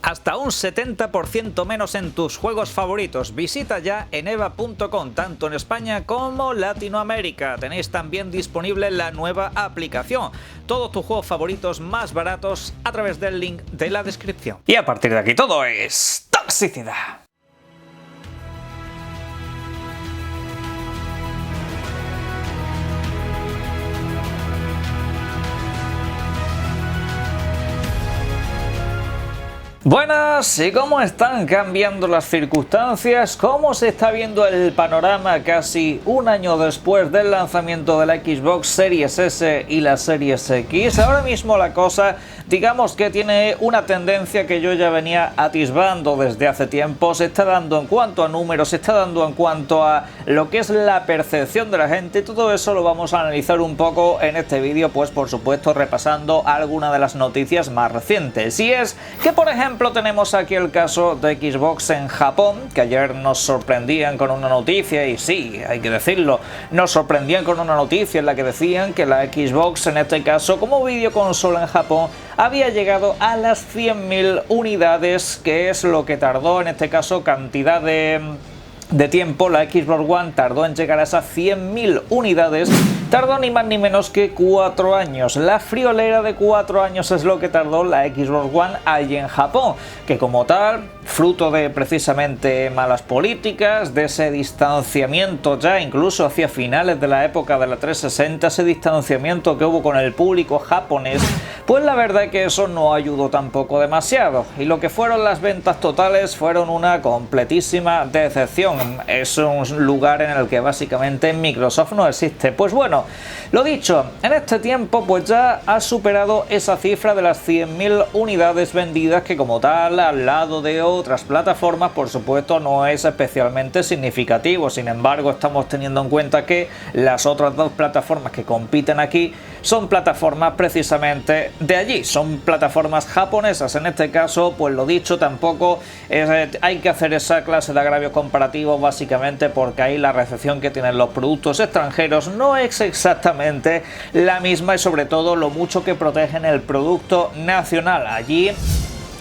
hasta un 70% menos en tus juegos favoritos. Visita ya eneba.com, tanto en España como Latinoamérica. Tenéis también disponible la nueva aplicación. Todos tus juegos favoritos más baratos a través del link de la descripción. Y a partir de aquí todo es toxicidad. Buenas, ¿y cómo están cambiando las circunstancias? ¿Cómo se está viendo el panorama casi un año después del lanzamiento de la Xbox Series S y la Series X? Ahora mismo la cosa, digamos que tiene una tendencia que yo ya venía atisbando desde hace tiempo. Se está dando en cuanto a números, se está dando en cuanto a lo que es la percepción de la gente. Todo eso lo vamos a analizar un poco en este vídeo, pues por supuesto repasando algunas de las noticias más recientes. Y es que, por ejemplo, tenemos aquí el caso de Xbox en Japón, que ayer nos sorprendían con una noticia, y sí, hay que decirlo, nos sorprendían con una noticia en la que decían que la Xbox, en este caso como videoconsola en Japón, había llegado a las 100.000 unidades, que es lo que tardó, en este caso, cantidad de tiempo. La Xbox One tardó en llegar a esas 100.000 unidades, tardó ni más ni menos que 4 años. La friolera de 4 años es lo que tardó la Xbox One allí en Japón, que como tal, fruto de precisamente malas políticas, de ese distanciamiento ya incluso hacia finales de la época de la 360, ese distanciamiento que hubo con el público japonés, pues la verdad es que eso no ayudó tampoco demasiado, y lo que fueron las ventas totales fueron una completísima decepción. Es un lugar en el que básicamente Microsoft no existe. Pues bueno, lo dicho, en este tiempo pues ya ha superado esa cifra de las 100.000 unidades vendidas, que como tal, al lado de otras plataformas, por supuesto no es especialmente significativo. Sin embargo, estamos teniendo en cuenta que las otras dos plataformas que compiten aquí son plataformas precisamente de allí, son plataformas japonesas. En este caso, pues lo dicho, tampoco hay que hacer esa clase de agravios comparativos, básicamente porque ahí la recepción que tienen los productos extranjeros no es exactamente la misma, y sobre todo lo mucho que protegen el producto nacional. Allí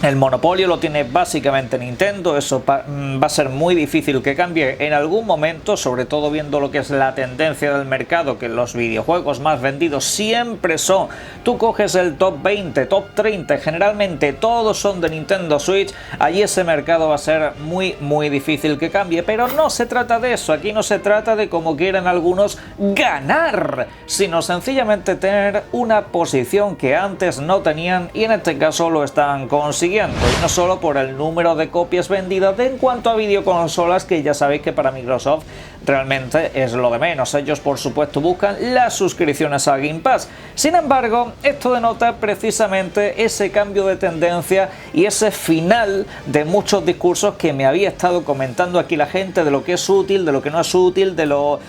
el monopolio lo tiene básicamente Nintendo. Eso va a ser muy difícil que cambie en algún momento, sobre todo viendo lo que es la tendencia del mercado, que los videojuegos más vendidos siempre son, tú coges el top 20, top 30, generalmente todos son de Nintendo Switch. Allí ese mercado va a ser muy difícil que cambie, pero no se trata de eso. Aquí no se trata de, como quieren algunos, ganar, sino sencillamente tener una posición que antes no tenían, y en este caso lo están consiguiendo. Y no solo por el número de copias vendidas en cuanto a videoconsolas, que ya sabéis que para Microsoft realmente es lo de menos. Ellos por supuesto buscan las suscripciones a Game Pass. Sin embargo, esto denota precisamente ese cambio de tendencia y ese final de muchos discursos que me había estado comentando aquí la gente, de lo que es útil, de lo que no es útil, de lo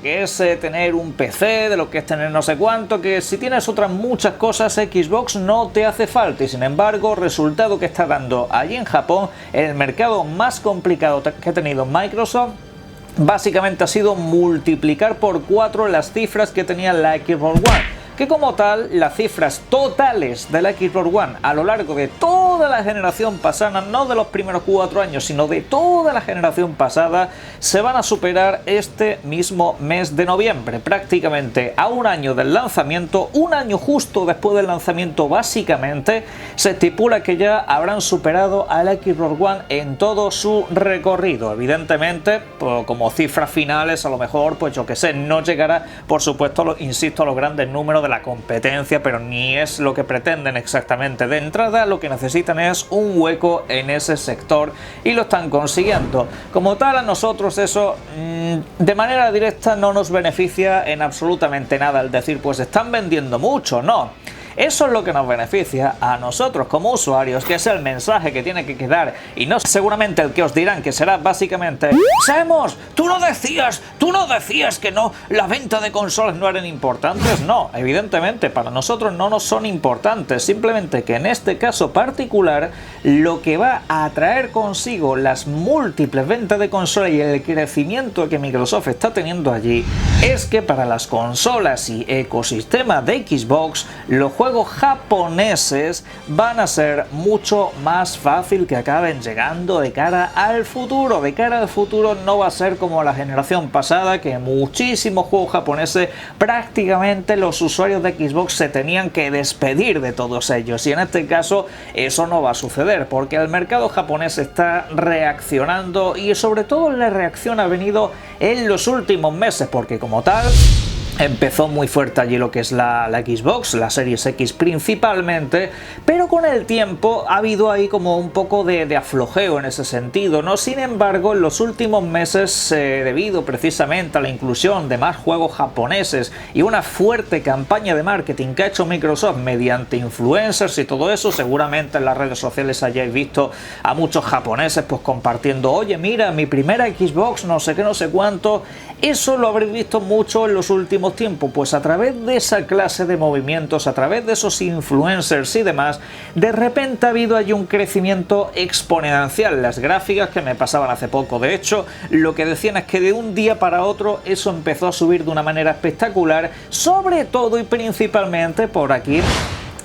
que es tener un PC, de lo que es tener no sé cuánto, que si tienes otras muchas cosas, Xbox no te hace falta. Y sin embargo, resultado que está dando allí en Japón, el mercado más complicado que ha tenido Microsoft, básicamente ha sido multiplicar por 4 las cifras que tenía la Xbox One, que como tal, las cifras totales de la Xbox One a lo largo de toda la generación pasada, no de los primeros 4 años, sino de toda la generación pasada, se van a superar este mismo mes de noviembre, prácticamente a un año del lanzamiento. Un año justo después del lanzamiento, básicamente, se estipula que ya habrán superado a la Xbox One en todo su recorrido. Evidentemente, pues, como cifras finales, a lo mejor, pues yo que sé, no llegará, por supuesto, insisto, a los grandes números de la competencia, pero ni es lo que pretenden exactamente. De entrada, lo que necesitan es un hueco en ese sector, y lo están consiguiendo. Como tal, a nosotros eso de manera directa no nos beneficia en absolutamente nada. El decir, pues están vendiendo mucho, no. Eso es lo que nos beneficia a nosotros como usuarios, que es el mensaje que tiene que quedar, y no seguramente el que os dirán, que será básicamente: Semos, tú no decías que no, la venta de consolas no eran importantes. No, evidentemente para nosotros no nos son importantes, simplemente que en este caso particular lo que va a traer consigo las múltiples ventas de consolas y el crecimiento que Microsoft está teniendo allí es que para las consolas y ecosistema de Xbox, los juegos juegos japoneses van a ser mucho más fácil que acaben llegando de cara al futuro. De cara al futuro no va a ser como la generación pasada, que muchísimos juegos japoneses prácticamente los usuarios de Xbox se tenían que despedir de todos ellos, y en este caso eso no va a suceder porque el mercado japonés está reaccionando, y sobre todo la reacción ha venido en los últimos meses porque como tal empezó muy fuerte allí lo que es la Xbox, la Series X principalmente, pero con el tiempo ha habido ahí como un poco de aflojeo en ese sentido, ¿no? Sin embargo, en los últimos meses, debido precisamente a la inclusión de más juegos japoneses y una fuerte campaña de marketing que ha hecho Microsoft mediante influencers y todo eso, seguramente en las redes sociales hayáis visto a muchos japoneses pues compartiendo, oye, mira, mi primera Xbox, no sé qué, no sé cuánto. Eso lo habréis visto mucho en los últimos tiempos, pues a través de esa clase de movimientos, a través de esos influencers y demás, de repente ha habido ahí un crecimiento exponencial. Las gráficas que me pasaban hace poco, de hecho, lo que decían es que de un día para otro eso empezó a subir de una manera espectacular, sobre todo y principalmente por aquí.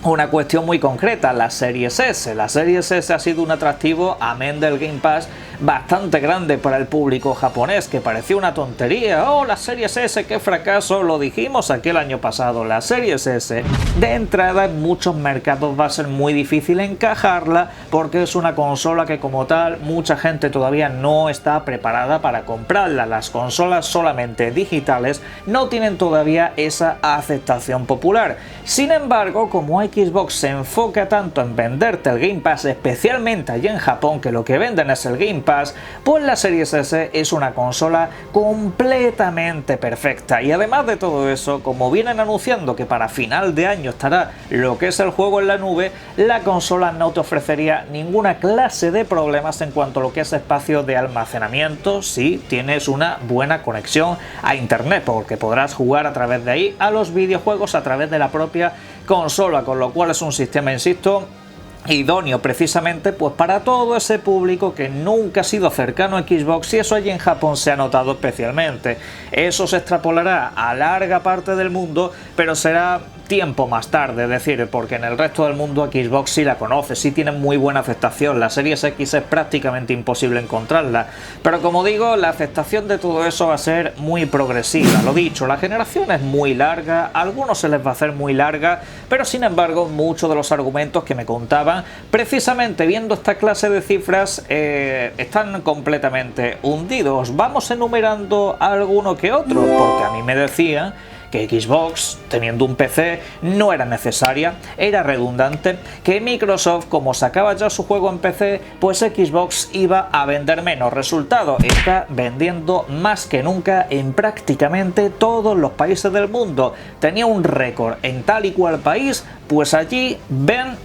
Una cuestión muy concreta, la Series S. La Series S ha sido un atractivo, amén del Game Pass, bastante grande para el público japonés, que parecía una tontería. Oh, la Series S, qué fracaso, lo dijimos aquí el año pasado. La Series S, de entrada en muchos mercados va a ser muy difícil encajarla porque es una consola que como tal mucha gente todavía no está preparada para comprarla. Las consolas solamente digitales no tienen todavía esa aceptación popular. Sin embargo, como Xbox se enfoca tanto en venderte el Game Pass, especialmente allí en Japón, que lo que venden es el Game Pass, pues la Series S es una consola completamente perfecta. Y además de todo eso, como vienen anunciando que para final de año estará lo que es el juego en la nube, la consola no te ofrecería ninguna clase de problemas en cuanto a lo que es espacio de almacenamiento si tienes una buena conexión a internet, porque podrás jugar a través de ahí a los videojuegos a través de la propia consola, con lo cual es un sistema, insisto, idóneo precisamente pues para todo ese público que nunca ha sido cercano a Xbox, y eso allí en Japón se ha notado especialmente. Eso se extrapolará a larga parte del mundo, pero será tiempo más tarde, es decir, porque en el resto del mundo Xbox sí la conoce, sí tiene muy buena aceptación. La Series X es prácticamente imposible encontrarla, pero como digo, la aceptación de todo eso va a ser muy progresiva. Lo dicho, la generación es muy larga, a algunos se les va a hacer muy larga, pero sin embargo muchos de los argumentos que me contaban, precisamente viendo esta clase de cifras, están completamente hundidos. Vamos enumerando alguno que otro, porque a mí me decían que Xbox, teniendo un PC, no era necesaria, era redundante, que Microsoft, como sacaba ya su juego en PC, pues Xbox iba a vender menos. Resultado, está vendiendo más que nunca en prácticamente todos los países del mundo. Tenía un récord en tal y cual país, pues allí van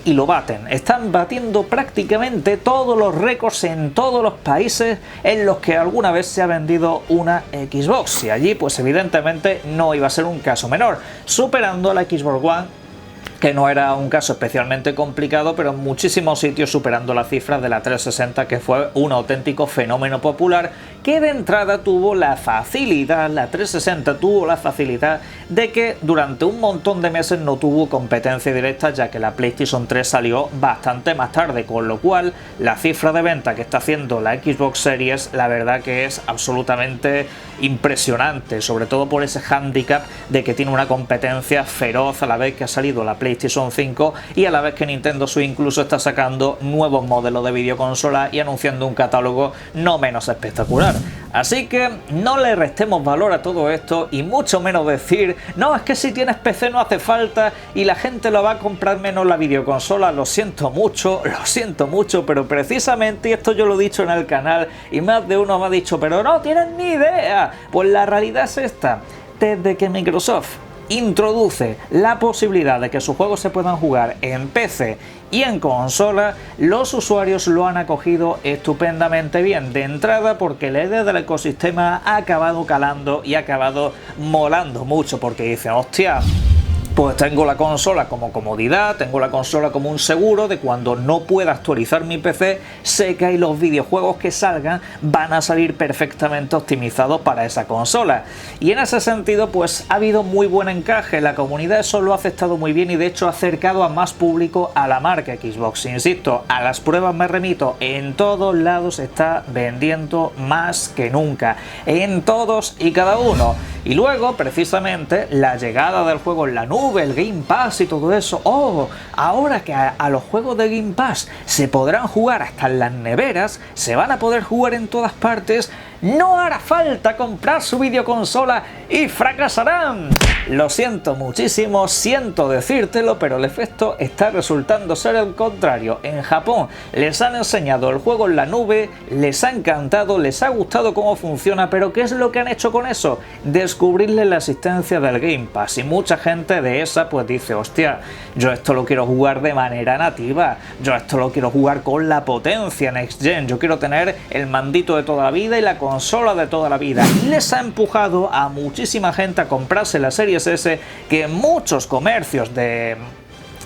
y lo baten. Están batiendo prácticamente todos los récords en todos los países en los que alguna vez se ha vendido una Xbox. Y allí, pues evidentemente no iba a ser un caso menor, superando a la Xbox One, que no era un caso especialmente complicado, pero en muchísimos sitios superando la cifra de la 360, que fue un auténtico fenómeno popular, que de entrada tuvo la facilidad, la 360 tuvo la facilidad de que durante un montón de meses no tuvo competencia directa, ya que la PlayStation 3 salió bastante más tarde, con lo cual la cifra de venta que está haciendo la Xbox Series, la verdad que es absolutamente impresionante, sobre todo por ese hándicap de que tiene una competencia feroz a la vez que ha salido la PlayStation 5 y a la vez que Nintendo Switch incluso está sacando nuevos modelos de videoconsola y anunciando un catálogo no menos espectacular. Así que no le restemos valor a todo esto, y mucho menos decir, no, es que si tienes PC no hace falta y la gente lo va a comprar menos la videoconsola. Lo siento mucho, pero precisamente, y esto yo lo he dicho en el canal y más de uno me ha dicho, pero no tienen ni idea. Pues la realidad es esta: desde que Microsoft introduce la posibilidad de que sus juegos se puedan jugar en PC y en consola, los usuarios lo han acogido estupendamente bien. De entrada porque la idea del ecosistema ha acabado calando y ha acabado molando mucho, porque dicen, hostia, pues tengo la consola como comodidad, tengo la consola como un seguro de cuando no pueda actualizar mi PC, sé que los videojuegos que salgan van a salir perfectamente optimizados para esa consola. Y en ese sentido pues ha habido muy buen encaje, la comunidad eso lo ha aceptado muy bien y de hecho ha acercado a más público a la marca Xbox. Insisto, a las pruebas me remito, en todos lados se está vendiendo más que nunca, en todos y cada uno. Y luego, precisamente, la llegada del juego en la nube, el Game Pass y todo eso. ¡Oh! Ahora que a los juegos de Game Pass se podrán jugar hasta en las neveras, se van a poder jugar en todas partes, no hará falta comprar su videoconsola y fracasarán. Lo siento muchísimo, siento decírtelo, pero el efecto está resultando ser el contrario. En Japón les han enseñado el juego en la nube, les ha encantado, les ha gustado cómo funciona, pero ¿qué es lo que han hecho con eso? Descubrirle la existencia del Game Pass, y mucha gente de esa pues dice, hostia, yo esto lo quiero jugar de manera nativa, yo esto lo quiero jugar con la potencia Next Gen, yo quiero tener el mandito de toda la vida y la consola de toda la vida. Y les ha empujado a muchísima gente a comprarse la Series S, que muchos comercios de,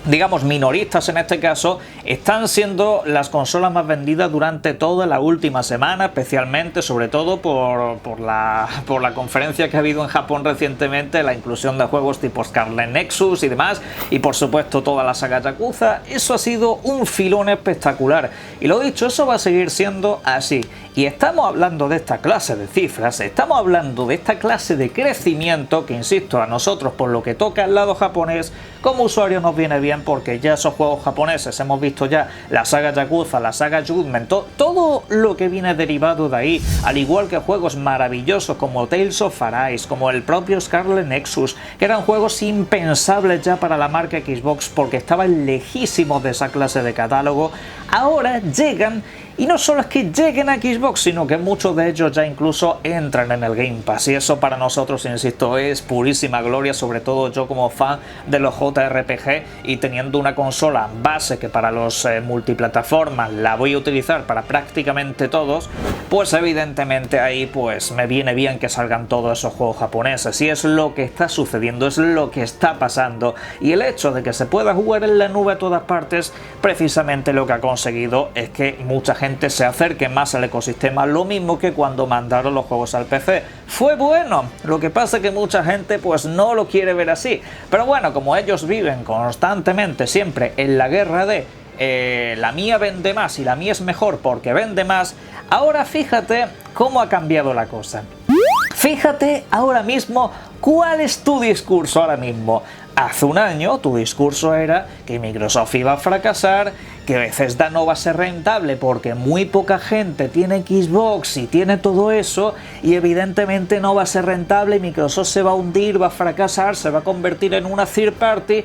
digamos, minoristas en este caso, están siendo las consolas más vendidas durante toda la última semana, especialmente, sobre todo por la conferencia que ha habido en Japón recientemente, la inclusión de juegos tipo Scarlet Nexus y demás, y por supuesto toda la saga Yakuza. Eso ha sido un filón espectacular, y lo dicho, eso va a seguir siendo así. Y estamos hablando de esta clase de cifras, estamos hablando de esta clase de crecimiento que, insisto, a nosotros por lo que toca al lado japonés, como usuario nos viene bien, porque ya esos juegos japoneses, hemos visto ya la saga Yakuza, la saga Judgment, todo lo que viene derivado de ahí, al igual que juegos maravillosos como Tales of Arise, como el propio Scarlet Nexus, que eran juegos impensables ya para la marca Xbox porque estaban lejísimos de esa clase de catálogo, ahora llegan. Y no solo es que lleguen a Xbox, sino que muchos de ellos ya incluso entran en el Game Pass. Y eso para nosotros, insisto, es purísima gloria, sobre todo yo como fan de los JRPG y teniendo una consola base que para los multiplataformas la voy a utilizar para prácticamente todos, pues evidentemente ahí pues me viene bien que salgan todos esos juegos japoneses. Y es lo que está sucediendo, es lo que está pasando. Y el hecho de que se pueda jugar en la nube a todas partes, precisamente lo que ha conseguido es que mucha gente se acerque más al ecosistema, lo mismo que cuando mandaron los juegos al PC. Fue bueno, lo que pasa es que mucha gente pues no lo quiere ver así, pero bueno, como ellos viven constantemente siempre en la guerra de la mía vende más y la mía es mejor porque vende más, ahora fíjate cómo ha cambiado la cosa. Fíjate ahora mismo cuál es tu discurso ahora mismo. Hace un año tu discurso era que Microsoft iba a fracasar, que Bethesda no va a ser rentable porque muy poca gente tiene Xbox y tiene todo eso, y evidentemente no va a ser rentable, Microsoft se va a hundir, va a fracasar, se va a convertir en una third party,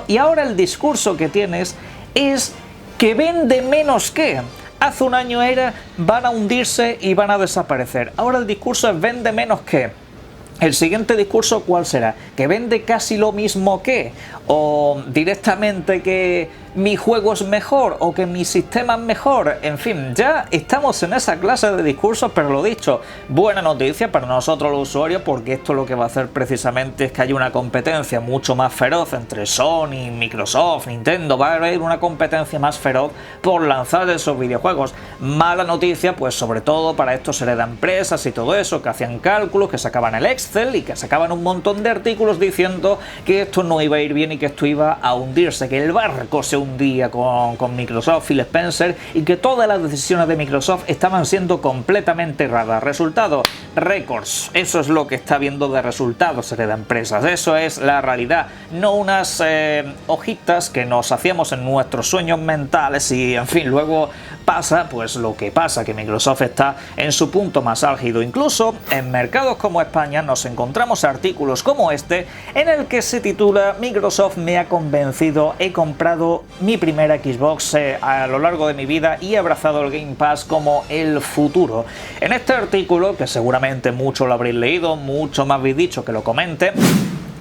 y ahora el discurso que tienes es que vende menos que. Hace un año era van a hundirse y van a desaparecer, ahora el discurso es vende menos que. El siguiente discurso, ¿cuál será? ¿Que vende casi lo mismo que? ¿O directamente que mi juego es mejor? ¿O que mi sistema es mejor? En fin, ya estamos en esa clase de discursos, pero lo dicho, buena noticia para nosotros los usuarios, porque esto lo que va a hacer precisamente es que haya una competencia mucho más feroz entre Sony, Microsoft, Nintendo. Va a haber una competencia más feroz por lanzar esos videojuegos. Mala noticia, pues sobre todo para estos seres de empresas y todo eso, que hacían cálculos, que sacaban el Excel y que sacaban un montón de artículos diciendo que esto no iba a ir bien y que esto iba a hundirse, que el barco se hundía con Microsoft, Phil Spencer, y que todas las decisiones de Microsoft estaban siendo completamente erradas. Resultado, récords. Eso es lo que está viendo de resultados de empresas. Eso es la realidad, no unas hojitas que nos hacíamos en nuestros sueños mentales y, en fin, luego pasa pues lo que pasa, que Microsoft está en su punto más álgido. Incluso en mercados como España nos encontramos artículos como este en el que se titula Microsoft me ha convencido, he comprado mi primera Xbox a lo largo de mi vida y he abrazado el Game Pass como el futuro. En este artículo, que seguramente mucho lo habréis leído, mucho me habéis dicho que lo comente,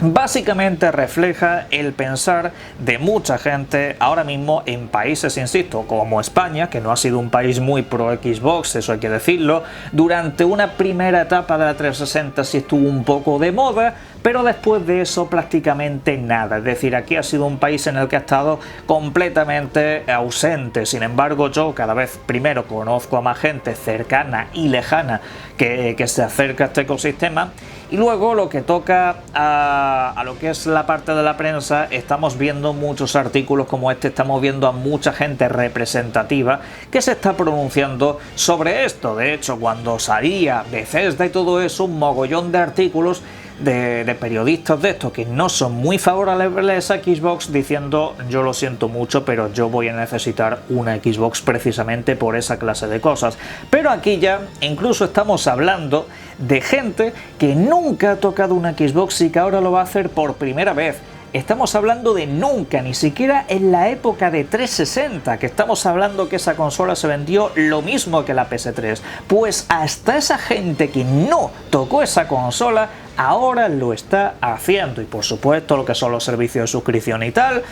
básicamente refleja el pensar de mucha gente ahora mismo en países, insisto, como España, que no ha sido un país muy pro Xbox, eso hay que decirlo. Durante una primera etapa de la 360 sí estuvo un poco de moda, pero después de eso prácticamente nada. Es decir, aquí ha sido un país en el que ha estado completamente ausente. Sin embargo, yo cada vez primero conozco a más gente cercana y lejana que se acerca a este ecosistema, y luego lo que toca a lo que es la parte de la prensa, estamos viendo muchos artículos como este, estamos viendo a mucha gente representativa que se está pronunciando sobre esto. De hecho, cuando salía Bethesda y todo eso, un mogollón de artículos de periodistas de estos que no son muy favorables a Xbox diciendo: yo lo siento mucho, pero yo voy a necesitar una Xbox precisamente por esa clase de cosas. Pero aquí ya incluso estamos hablando de gente que nunca ha tocado una Xbox y que ahora lo va a hacer por primera vez. Estamos hablando de nunca, ni siquiera en la época de 360, que estamos hablando que esa consola se vendió lo mismo que la PS3. Pues hasta esa gente que no tocó esa consola ahora lo está haciendo. Y por supuesto lo que son los servicios de suscripción y tal,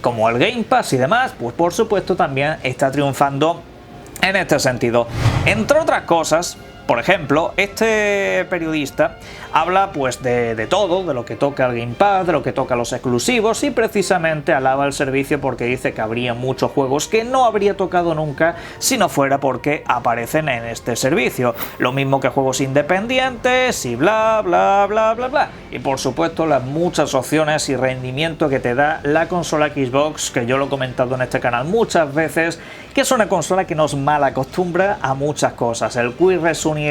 como el Game Pass y demás, pues por supuesto también está triunfando en este sentido. Entre otras cosas, por ejemplo, este periodista habla pues de todo, de lo que toca el Game Pass, de lo que toca los exclusivos, y precisamente alaba el servicio porque dice que habría muchos juegos que no habría tocado nunca si no fuera porque aparecen en este servicio. Lo mismo que juegos independientes y bla bla bla bla bla. Y por supuesto las muchas opciones y rendimiento que te da la consola Xbox, que yo lo he comentado en este canal muchas veces, que es una consola que nos mal acostumbra a muchas cosas. El Quick Resume y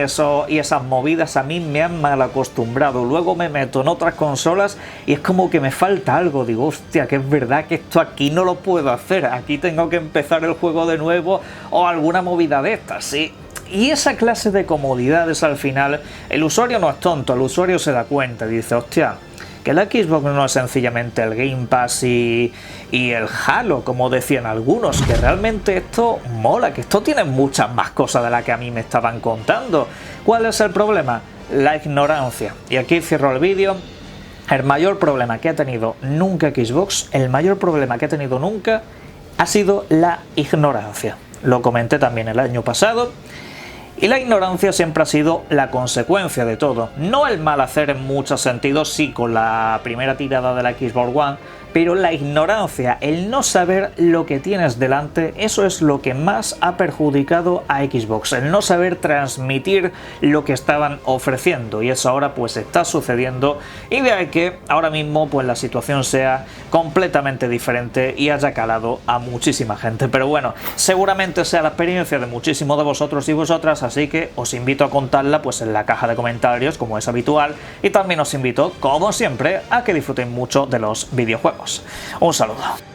esas movidas a mí me han mal acostumbrado. Luego me meto en otras consolas y es como que me falta algo. Digo, hostia, que es verdad que esto aquí no lo puedo hacer. Aquí tengo que empezar el juego de nuevo o alguna movida de estas, ¿sí? Y esa clase de comodidades al final, el usuario no es tonto, el usuario se da cuenta y dice, hostia, que la Xbox no es sencillamente el Game Pass y el Halo, como decían algunos, que realmente esto mola, que esto tiene muchas más cosas de las que a mí me estaban contando. ¿Cuál es el problema? La ignorancia. Y aquí cierro el vídeo. El mayor problema que ha tenido nunca Xbox, el mayor problema que ha tenido nunca ha sido la ignorancia. Lo comenté también el año pasado. Y la ignorancia siempre ha sido la consecuencia de todo. No el mal hacer en muchos sentidos, sí, con la primera tirada de la Xbox One, pero la ignorancia, el no saber lo que tienes delante, eso es lo que más ha perjudicado a Xbox, el no saber transmitir lo que estaban ofreciendo, y eso ahora pues está sucediendo, y de ahí que ahora mismo pues la situación sea completamente diferente y haya calado a muchísima gente. Pero bueno, seguramente sea la experiencia de muchísimos de vosotros y vosotras, así que os invito a contarla pues en la caja de comentarios como es habitual, y también os invito, como siempre, a que disfrutéis mucho de los videojuegos. Un saludo.